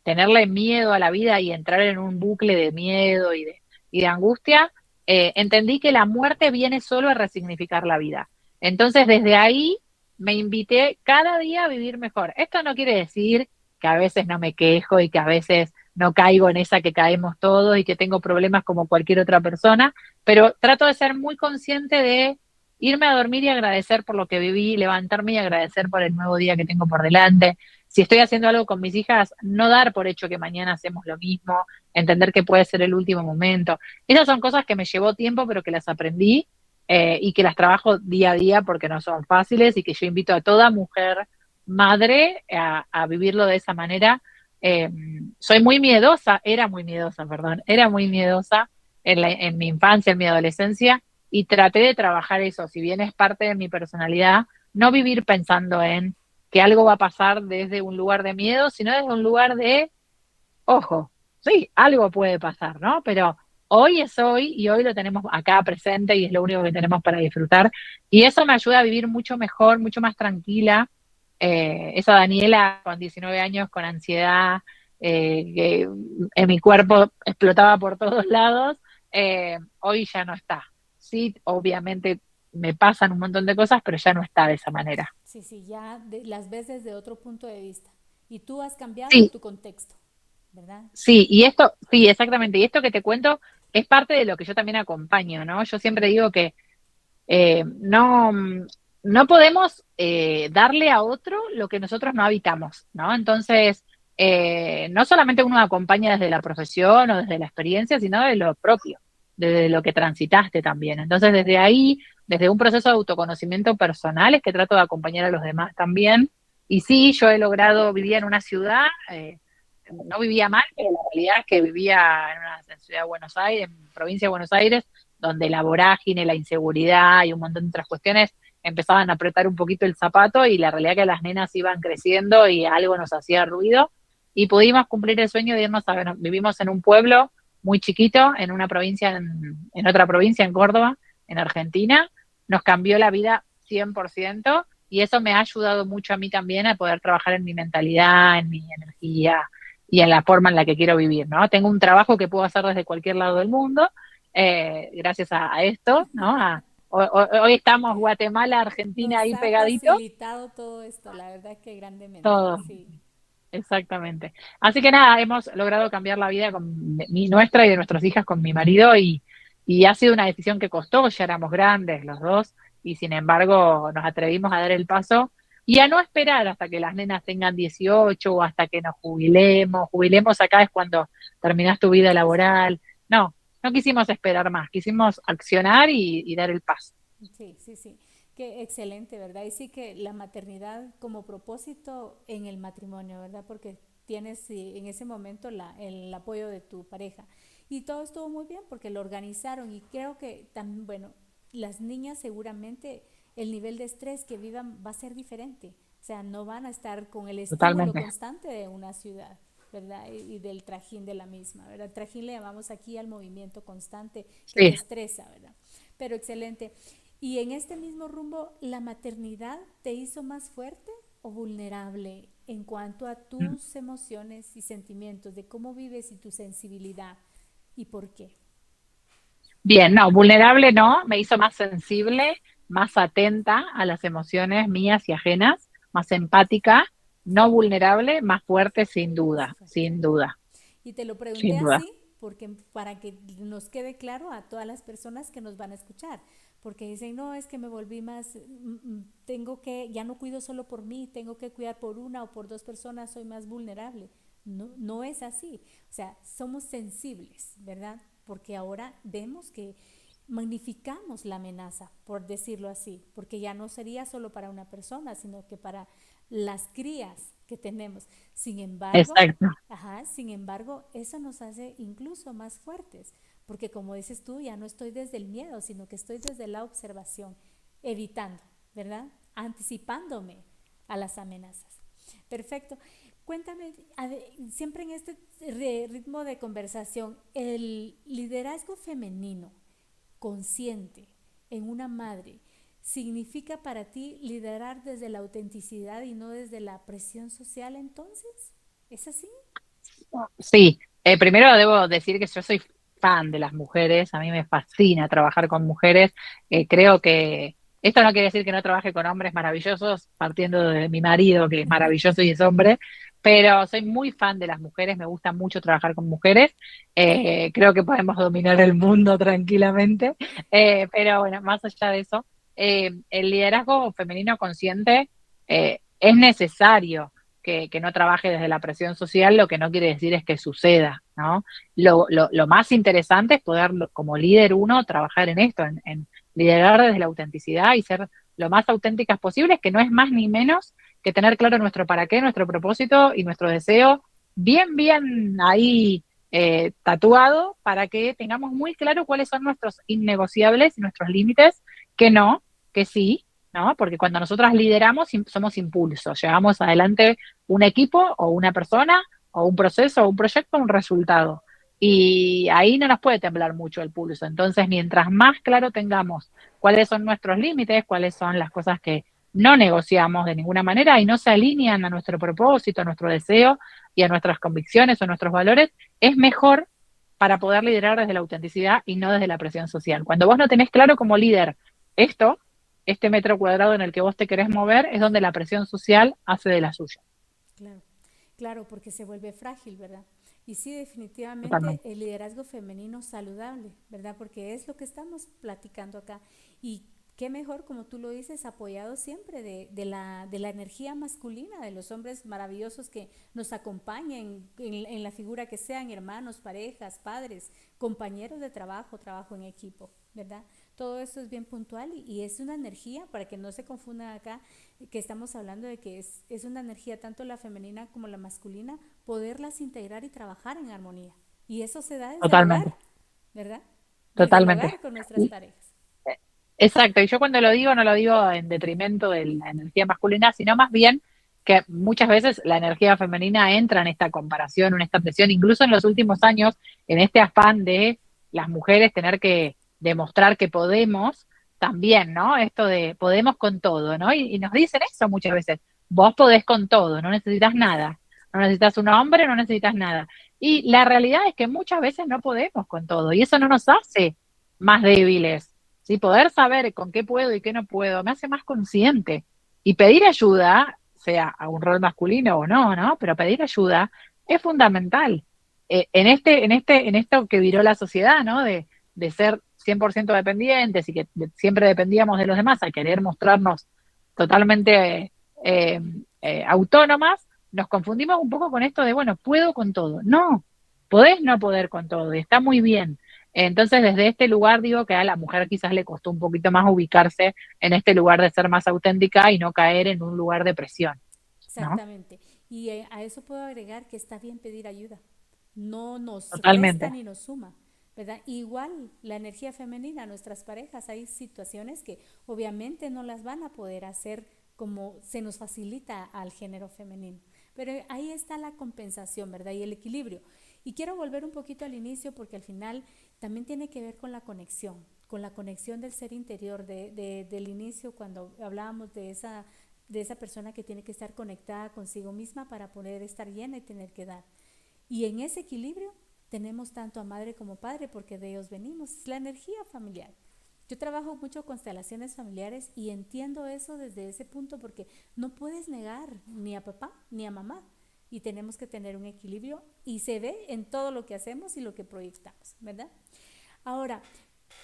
tenerle miedo a la vida y entrar en un bucle de miedo y de angustia, entendí que la muerte viene solo a resignificar la vida. Entonces, desde ahí me invité cada día a vivir mejor. Esto no quiere decir que a veces no me quejo y que a veces no caigo en esa que caemos todos y que tengo problemas como cualquier otra persona, pero trato de ser muy consciente de irme a dormir y agradecer por lo que viví, levantarme y agradecer por el nuevo día que tengo por delante. Si estoy haciendo algo con mis hijas, no dar por hecho que mañana hacemos lo mismo, entender que puede ser el último momento. Esas son cosas que me llevó tiempo, pero que las aprendí y que las trabajo día a día porque no son fáciles y que yo invito a toda mujer madre a vivirlo de esa manera. Eh, Soy muy miedosa, era muy miedosa, perdón, era muy miedosa en mi infancia, en mi adolescencia, y traté de trabajar eso, si bien es parte de mi personalidad, no vivir pensando en que algo va a pasar desde un lugar de miedo, sino desde un lugar de, ojo, sí, algo puede pasar, ¿no? Pero hoy es hoy y hoy lo tenemos acá presente y es lo único que tenemos para disfrutar. Y eso me ayuda a vivir mucho mejor, mucho más tranquila. esa Daniela con 19 años, con ansiedad, que en mi cuerpo explotaba por todos lados, hoy ya no está. Sí, obviamente me pasan un montón de cosas, pero ya no está de esa manera. Sí, sí, ya las ves desde otro punto de vista. Y tú has cambiado en Sí, tu contexto, ¿verdad? sí, y esto, sí, exactamente, y esto que te cuento es parte de lo que yo también acompaño, ¿no? Yo siempre digo que no, no podemos darle a otro lo que nosotros no habitamos, ¿no? Entonces, no solamente uno acompaña desde la profesión o desde la experiencia, sino de lo propio, desde lo que transitaste también. Entonces, desde ahí, desde un proceso de autoconocimiento personal, es que trato de acompañar a los demás también. Y sí, yo he logrado vivir en una ciudad, no vivía mal, pero la realidad es que vivía en ciudad de Buenos Aires, en provincia de Buenos Aires, donde la vorágine, la inseguridad y un montón de otras cuestiones empezaban a apretar un poquito el zapato y la realidad es que las nenas iban creciendo y algo nos hacía ruido y pudimos cumplir el sueño de irnos a, vivimos en un pueblo muy chiquito, en una provincia, en otra provincia, en Córdoba, en Argentina, nos cambió la vida 100% y eso me ha ayudado mucho a mí también a poder trabajar en mi mentalidad, en mi energía y en la forma en la que quiero vivir, ¿no? Tengo un trabajo que puedo hacer desde cualquier lado del mundo, gracias a esto, ¿no? Hoy estamos Guatemala, Argentina Nos ahí ha pegaditos, facilitado todo esto, la verdad que grandemente, todo, sí. exactamente. Así que nada, hemos logrado cambiar la vida con nuestra y de nuestras hijas con mi marido y ha sido una decisión que costó, ya éramos grandes los dos y sin embargo nos atrevimos a dar el paso y a no esperar hasta que las nenas tengan 18 o hasta que nos jubilemos. Jubilemos acá es cuando terminas tu vida laboral. No, no quisimos esperar más, quisimos accionar y dar el paso. Sí, sí, sí. Qué excelente, ¿verdad? Y sí que la maternidad como propósito en el matrimonio, ¿verdad? Porque tienes sí, en ese momento el apoyo de tu pareja. Y todo estuvo muy bien porque lo organizaron y creo que también, bueno, las niñas seguramente el nivel de estrés que vivan va a ser diferente. O sea, no van a estar con el estímulo Totalmente. constante de una ciudad, ¿verdad? Y del trajín de la misma, ¿verdad? El trajín le llamamos aquí al movimiento constante que te Sí. estresa, ¿verdad? Pero excelente. Y en este mismo rumbo, ¿la maternidad te hizo más fuerte o vulnerable en cuanto a tus emociones y sentimientos, de cómo vives y tu sensibilidad y por qué? Bien, no, vulnerable no, me hizo más sensible, más atenta a las emociones mías y ajenas, más empática, no vulnerable, más fuerte Más fuerte. sin duda, Y te lo pregunté sin duda. así porque para que nos quede claro a todas las personas que nos van a escuchar, porque dicen, no, es que me volví más, tengo que, ya no cuido solo por mí, tengo que cuidar por una o por dos personas, soy más vulnerable. No, no es así. O sea, somos sensibles, ¿verdad? Porque ahora vemos que magnificamos la amenaza, por decirlo así, porque ya no sería solo para una persona, sino que para las crías que tenemos. Sin embargo, Exacto, ajá, sin embargo, eso nos hace incluso más fuertes, porque como dices tú, ya no estoy desde el miedo, sino que estoy desde la observación, evitando, ¿verdad? Anticipándome a las amenazas. Perfecto. Cuéntame, siempre en este ritmo de conversación, el liderazgo femenino consciente en una madre significa para ti liderar desde la autenticidad y no desde la presión social entonces? ¿Es así? sí. Primero debo decir que yo soy fan de las mujeres, a mí me fascina trabajar con mujeres, creo que esto no quiere decir que no trabaje con hombres maravillosos, partiendo de mi marido, que es maravilloso y es hombre, pero soy muy fan de las mujeres, me gusta mucho trabajar con mujeres, creo que podemos dominar el mundo tranquilamente, pero bueno, más allá de eso, el liderazgo femenino consciente es necesario que no trabaje desde la presión social, lo que no quiere decir es que suceda, ¿no? Lo más interesante es poder, como líder uno, trabajar en esto, en liderar desde la autenticidad y ser lo más auténticas posibles, que no es más ni menos que tener claro nuestro para qué, nuestro propósito y nuestro deseo bien ahí tatuado para que tengamos muy claro cuáles son nuestros innegociables y nuestros límites, que no, que sí, ¿no? Porque cuando nosotras lideramos somos impulsos, llevamos adelante un equipo o una persona o un proceso o un proyecto, un resultado. Y ahí no nos puede temblar mucho el pulso. Entonces, mientras más claro tengamos cuáles son nuestros límites, cuáles son las cosas no negociamos de ninguna manera y no se alinean a nuestro propósito, a nuestro deseo y a nuestras convicciones o nuestros valores, es mejor para poder liderar desde la autenticidad y no desde la presión social. Cuando vos no tenés claro como líder esto, este metro cuadrado en el que vos te querés mover, es donde la presión social hace de la suya. Claro, claro, porque se vuelve frágil, ¿verdad? Y sí, definitivamente Totalmente. el liderazgo femenino saludable, ¿verdad? Porque es lo que estamos platicando acá. Y qué mejor, como tú lo dices, apoyado siempre de la energía masculina, de los hombres maravillosos que nos acompañen en la figura que sean, hermanos, parejas, padres, compañeros de trabajo, trabajo en equipo, ¿verdad? Todo esto es bien puntual y es una energía, para que no se confunda acá, que estamos hablando de que es una energía tanto la femenina como la masculina, poderlas integrar y trabajar en armonía. Y eso se da desde el hogar, Totalmente, ¿verdad? Desde el totalmente. hogar con nuestras parejas. Exacto, y yo cuando lo digo no lo digo en detrimento de la energía masculina, sino más bien que muchas veces la energía femenina entra en esta comparación, en esta presión, incluso en los últimos años, en este afán de las mujeres tener que demostrar que podemos, también, ¿no? Esto de podemos con todo, ¿no? Y nos dicen eso muchas veces, vos podés con todo, no necesitas nada, no necesitas un hombre, no necesitas nada. Y la realidad es que muchas veces no podemos con todo, y eso no nos hace más débiles. ¿Sí? Poder saber con qué puedo y qué no puedo me hace más consciente. Y pedir ayuda, sea a un rol masculino o no, ¿no? Pero pedir ayuda es fundamental. En esto que viró la sociedad, ¿no? De ser 100% dependientes y que siempre dependíamos de los demás, a querer mostrarnos totalmente autónomas, nos confundimos un poco con esto de, bueno, puedo con todo. No, podés no poder con todo y está muy bien. Entonces, desde este lugar digo que a la mujer quizás le costó un poquito más ubicarse en este lugar de ser más auténtica y no caer en un lugar de presión, ¿no? Exactamente. Y a eso puedo agregar que está bien pedir ayuda. No nos resta Totalmente. ni nos suma, ¿verdad? Igual la energía femenina, nuestras parejas, hay situaciones que obviamente no las van a poder hacer como se nos facilita al género femenino. Pero ahí está la compensación, ¿verdad? Y el equilibrio. Y quiero volver un poquito al inicio porque al final también tiene que ver con la conexión del ser interior, del inicio cuando hablábamos de esa persona que tiene que estar conectada consigo misma para poder estar llena y tener que dar. Y en ese equilibrio tenemos tanto a madre como padre porque de ellos venimos, es la energía familiar. Yo trabajo mucho constelaciones familiares y entiendo eso desde ese punto porque no puedes negar ni a papá ni a mamá y tenemos que tener un equilibrio y se ve en todo lo que hacemos y lo que proyectamos, ¿verdad? Ahora,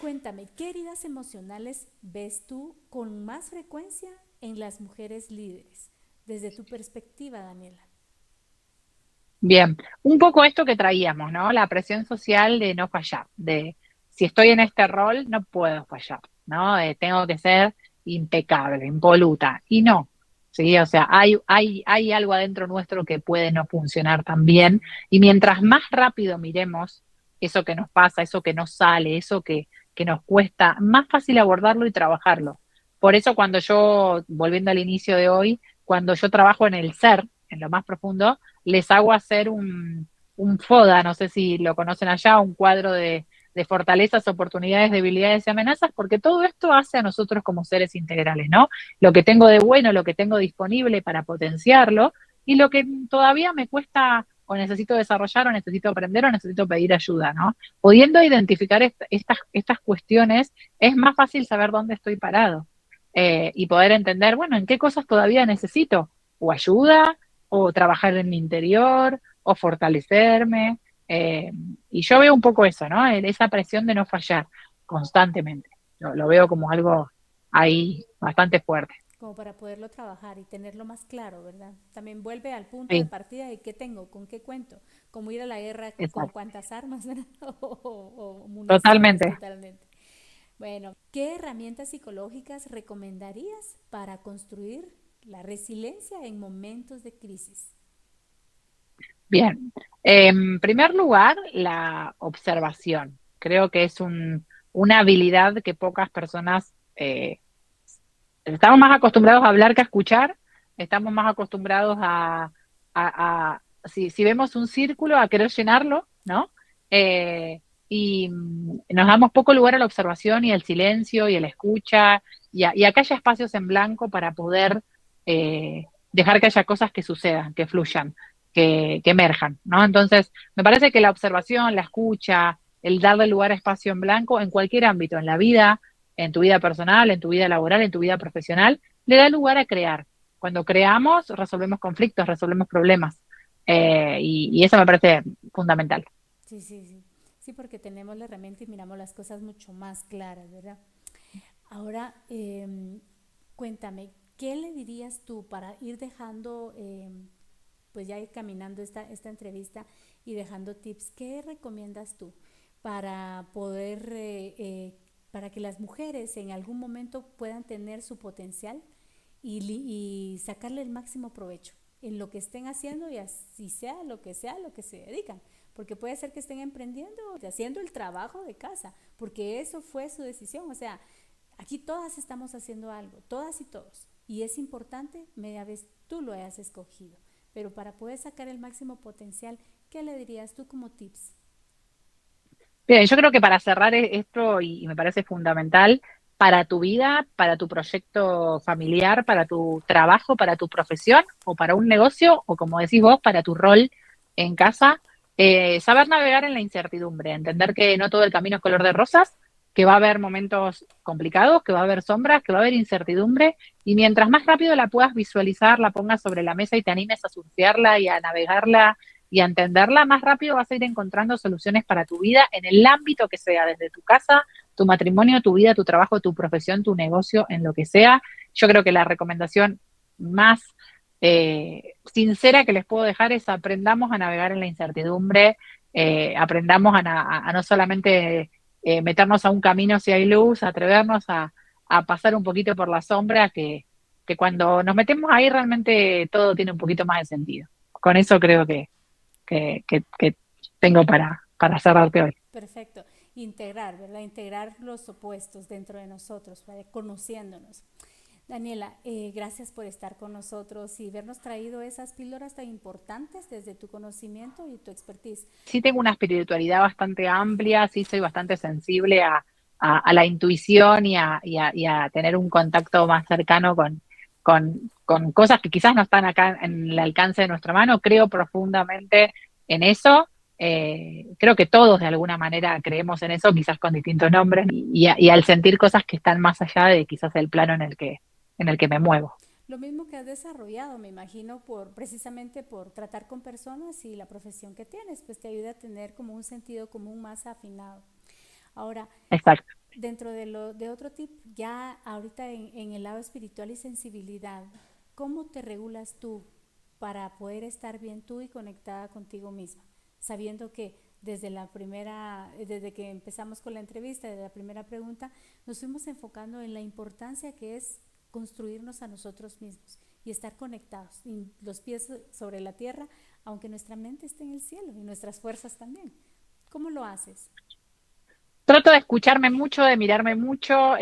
cuéntame, ¿qué heridas emocionales ves tú con más frecuencia en las mujeres líderes? Desde tu perspectiva, Daniela. Bien, un poco esto que traíamos, ¿no? La presión social de no fallar, de si estoy en este rol, no puedo fallar, ¿no? Tengo que ser impecable, impoluta. Y no, ¿sí? O sea, hay algo adentro nuestro que puede no funcionar tan bien. Y mientras más rápido miremos eso que nos pasa, eso que nos sale, eso que nos cuesta, más fácil abordarlo y trabajarlo. Por eso cuando yo, volviendo al inicio de hoy, cuando yo trabajo en el ser, en lo más profundo, les hago hacer un FODA, no sé si lo conocen allá, un cuadro de fortalezas, oportunidades, debilidades y amenazas, porque todo esto hace a nosotros como seres integrales, ¿no? Lo que tengo de bueno, lo que tengo disponible para potenciarlo y lo que todavía me cuesta o necesito desarrollar o necesito aprender o necesito pedir ayuda, ¿no? Pudiendo identificar estas cuestiones, es más fácil saber dónde estoy parado y poder entender, bueno, en qué cosas todavía necesito o ayuda o trabajar en mi interior, o fortalecerme. eh, y yo veo un poco eso, ¿no? Esa presión de no fallar constantemente. Lo veo como algo ahí bastante fuerte. Como para poderlo trabajar y tenerlo más claro, ¿verdad? También vuelve al punto de Sí, partida de qué tengo, con qué cuento, como ir a la guerra con exacto. cuántas armas, ¿verdad? O municiones Totalmente. totalmente. Bueno, ¿qué herramientas psicológicas recomendarías para construir la resiliencia en momentos de crisis? Bien. En primer lugar, la observación. Creo que es una habilidad que pocas personas estamos más acostumbrados a hablar que a escuchar, estamos más acostumbrados si vemos un círculo, a querer llenarlo, ¿no? y nos damos poco lugar a la observación y al silencio y a la escucha y a que haya espacios en blanco para poder dejar que haya cosas que sucedan, que fluyan, que emerjan, ¿no? Entonces, me parece que la observación, la escucha, el darle lugar a espacio en blanco en cualquier ámbito, en la vida, en tu vida personal, en tu vida laboral, en tu vida profesional, le da lugar a crear. Cuando creamos, resolvemos conflictos, resolvemos problemas. Y eso me parece fundamental. Sí, sí, sí. Sí, porque tenemos la herramienta y miramos las cosas mucho más claras, ¿verdad? Ahora, cuéntame, ¿qué le dirías tú para ir dejando, pues ya ir caminando esta entrevista y dejando tips? ¿Qué recomiendas tú para poder, para que las mujeres en algún momento puedan tener su potencial y sacarle el máximo provecho en lo que estén haciendo y así sea lo que se dedican? Porque puede ser que estén emprendiendo, haciendo el trabajo de casa, porque eso fue su decisión. O sea, aquí todas estamos haciendo algo, todas y todos. Y es importante, media vez tú lo hayas escogido. Pero para poder sacar el máximo potencial, ¿qué le dirías tú como tips? Bien, yo creo que para cerrar esto, y me parece fundamental, para tu vida, para tu proyecto familiar, para tu trabajo, para tu profesión, o para un negocio, o como decís vos, para tu rol en casa, saber navegar en la incertidumbre, entender que no todo el camino es color de rosas, que va a haber momentos complicados, que va a haber sombras, que va a haber incertidumbre, y mientras más rápido la puedas visualizar, la pongas sobre la mesa y te animes a surfearla y a navegarla y a entenderla, más rápido vas a ir encontrando soluciones para tu vida en el ámbito que sea, desde tu casa, tu matrimonio, tu vida, tu trabajo, tu profesión, tu negocio, en lo que sea. Yo creo que la recomendación más sincera que les puedo dejar es aprendamos a navegar en la incertidumbre, aprendamos a no solamente meternos a un camino si hay luz, atrevernos a pasar un poquito por la sombra, que cuando nos metemos ahí realmente todo tiene un poquito más de sentido. Con eso creo que tengo para cerrarte hoy. Perfecto. Integrar, ¿verdad? Integrar los opuestos dentro de nosotros, ¿vale? Conociéndonos. Daniela, gracias por estar con nosotros y habernos traído esas píldoras tan importantes desde tu conocimiento y tu expertise. Sí tengo una espiritualidad bastante amplia, sí soy bastante sensible a la intuición y a tener un contacto más cercano con cosas que quizás no están acá en el alcance de nuestra mano. Creo profundamente en eso. Creo que todos de alguna manera creemos en eso, quizás con distintos nombres, y al sentir cosas que están más allá de quizás el plano en el que me muevo. Lo mismo que has desarrollado, me imagino, precisamente por tratar con personas y la profesión que tienes, pues te ayuda a tener como un sentido común más afinado. Ahora, Exacto. dentro de otro tip, ya ahorita en el lado espiritual y sensibilidad, ¿cómo te regulas tú para poder estar bien tú y conectada contigo misma? Sabiendo que desde que empezamos con la entrevista, desde la primera pregunta, nos fuimos enfocando en la importancia que es construirnos a nosotros mismos y estar conectados, y los pies sobre la tierra, aunque nuestra mente esté en el cielo y nuestras fuerzas también. ¿Cómo lo haces? Trato de escucharme mucho, de mirarme mucho.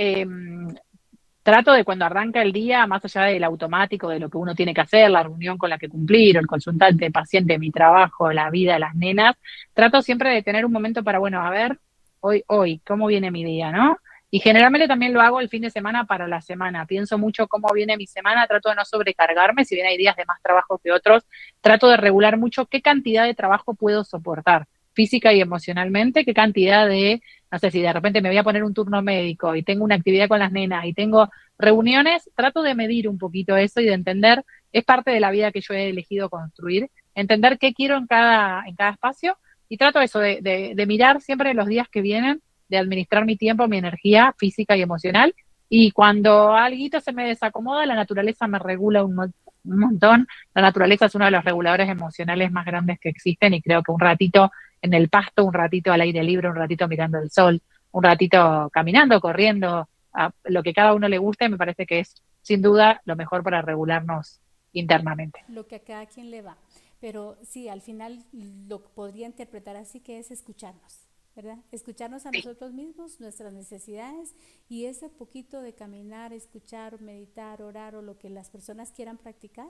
Trato de cuando arranca el día, más allá del automático, de lo que uno tiene que hacer, la reunión con la que cumplir, o el consultante, paciente, mi trabajo, la vida, las nenas, trato siempre de tener un momento para, bueno, a ver, hoy, ¿cómo viene mi día, no? Y generalmente también lo hago el fin de semana para la semana. Pienso mucho cómo viene mi semana, trato de no sobrecargarme, si bien hay días de más trabajo que otros, trato de regular mucho qué cantidad de trabajo puedo soportar, física y emocionalmente, qué cantidad de, no sé, si de repente me voy a poner un turno médico y tengo una actividad con las nenas y tengo reuniones, trato de medir un poquito eso y de entender, es parte de la vida que yo he elegido construir, entender qué quiero en cada espacio y trato eso de mirar siempre los días que vienen, de administrar mi tiempo, mi energía física y emocional. Y cuando algo se me desacomoda, la naturaleza me regula un montón. La naturaleza es uno de los reguladores emocionales más grandes que existen y creo que un ratito en el pasto, un ratito al aire libre, un ratito mirando el sol, un ratito caminando, corriendo, a lo que cada uno le guste, me parece que es sin duda lo mejor para regularnos internamente. Lo que a cada quien le va. Pero sí, al final lo podría interpretar así, que es escucharnos, ¿verdad? Escucharnos a Sí. nosotros mismos, nuestras necesidades, y ese poquito de caminar, escuchar, meditar, orar o lo que las personas quieran practicar,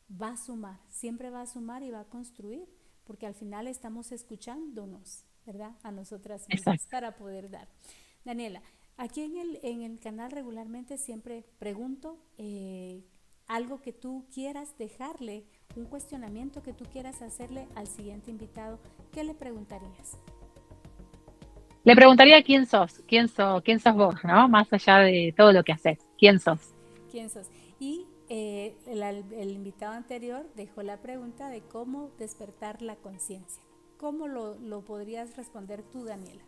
va a sumar, siempre va a sumar y va a construir, porque al final estamos escuchándonos. ¿verdad? A nosotras mismas Exacto. para poder dar. Daniela, aquí en el canal regularmente siempre pregunto algo que tú quieras dejarle, un cuestionamiento que tú quieras hacerle al siguiente invitado. ¿Qué le preguntarías? Le preguntaría quién sos vos, ¿no? Más allá de todo lo que haces, ¿quién sos? ¿Quién sos? Y el invitado anterior dejó la pregunta de cómo despertar la conciencia. ¿Cómo lo podrías responder tú, Daniela?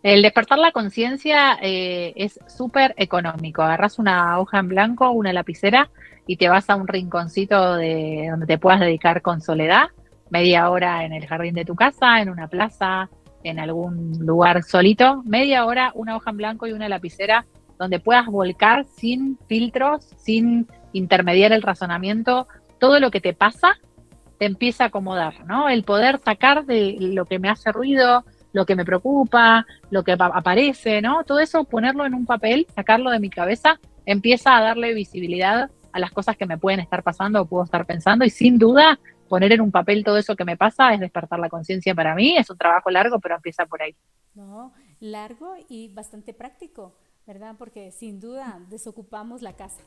El despertar la conciencia es súper económico. Agarrás una hoja en blanco, una lapicera y te vas a un rinconcito de donde te puedas dedicar con soledad, media hora en el jardín de tu casa, en una plaza, en algún lugar solito, media hora, una hoja en blanco y una lapicera donde puedas volcar sin filtros, sin intermediar el razonamiento, todo lo que te pasa te empieza a acomodar, ¿no? El poder sacar de lo que me hace ruido, lo que me preocupa, lo que aparece, ¿no? Todo eso, ponerlo en un papel, sacarlo de mi cabeza, empieza a darle visibilidad a las cosas que me pueden estar pasando o puedo estar pensando y sin duda poner en un papel todo eso que me pasa es despertar la conciencia para mí, es un trabajo largo, pero empieza por ahí. No, largo y bastante práctico, ¿verdad? Porque sin duda desocupamos la casa,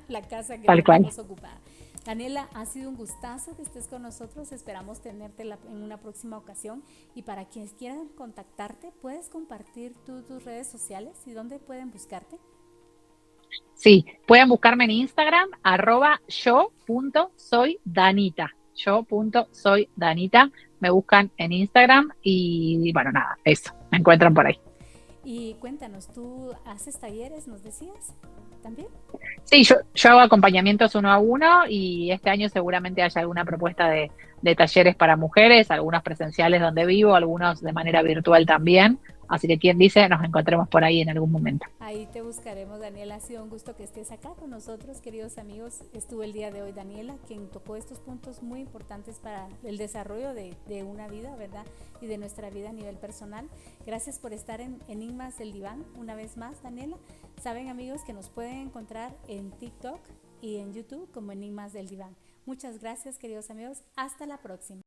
la casa que Tal cual. tenemos ocupada. Daniela, ha sido un gustazo que estés con nosotros. Esperamos tenerte en una próxima ocasión. Y para quienes quieran contactarte, ¿puedes compartir tus redes sociales y dónde pueden buscarte? Sí, pueden buscarme en Instagram, @yo.soydanita. Yo.soydanita. Me buscan en Instagram y bueno, nada, eso, me encuentran por ahí. Y cuéntanos, ¿tú haces talleres, nos decías? ¿También? Sí, yo hago acompañamientos uno a uno y este año seguramente haya alguna propuesta de talleres para mujeres, algunos presenciales donde vivo, algunos de manera virtual también. Así que quien dice, nos encontremos por ahí en algún momento. Ahí te buscaremos, Daniela. Ha sido un gusto que estés acá con nosotros, queridos amigos. Estuvo el día de hoy Daniela, quien tocó estos puntos muy importantes para el desarrollo de una vida, ¿verdad? Y de nuestra vida a nivel personal. Gracias por estar en Enigmas del Diván una vez más, Daniela. Saben, amigos, que nos pueden encontrar en TikTok y en YouTube como Enigmas del Diván. Muchas gracias, queridos amigos. Hasta la próxima.